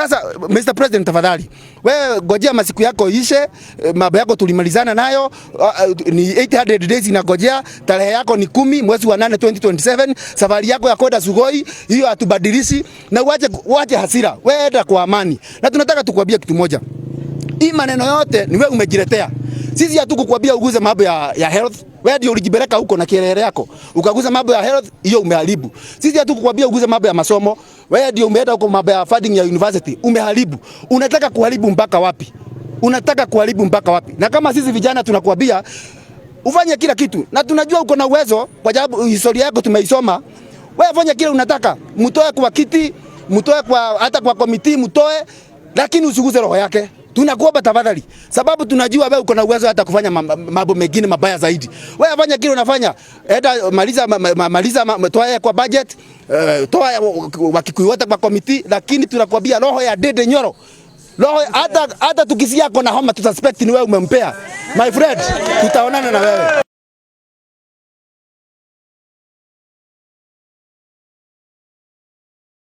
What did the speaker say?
Sasa Mr. President, tafadhali wewe ngojea masiku yako ishe, mambo yako tulimalizana nayo, ni 800 days inagojea, tarehe yako ni 10 mwezi wa 8 2027, safari yako ya kwenda Sugoi hiyo hatubadilishi, na uache hasira, wewe enda kwa amani. Na tunataka tukwambie kitu moja, hii maneno yote ni wewe umejiletea. Sisi hatukukwambia uguze mambo ya health. Wewe ndio ulijibeleka huko na kielele yako. Ukaguza mambo ya health, hiyo umeharibu. Sisi hatukukwambia uguze mambo ya masomo. Wewe ndio umeenda huko mambo ya funding ya university, umeharibu. Unataka kuharibu mpaka wapi? Unataka kuharibu mpaka wapi? Na kama sisi vijana tunakuambia ufanye kila kitu. Na tunajua uko na uwezo kwa sababu historia yako tumeisoma. Wewe fanya kile unataka. Mtoe kwa kiti, mtoe kwa hata kwa komiti, mtoe, lakini usiguze roho yake. Tunakuomba tafadhali, sababu tunajua wewe uko na uwezo hata kufanya mambo mengine mabaya zaidi. Wewe fanya kile unafanya, enda maliza toa kwa budget, toa wakikuiwata kwa komiti, lakini tunakuambia roho ya Dede Nyoro, roho hata tukisia kona homa tutasuspect ni wewe umempea. My friend, tutaonana na wewe.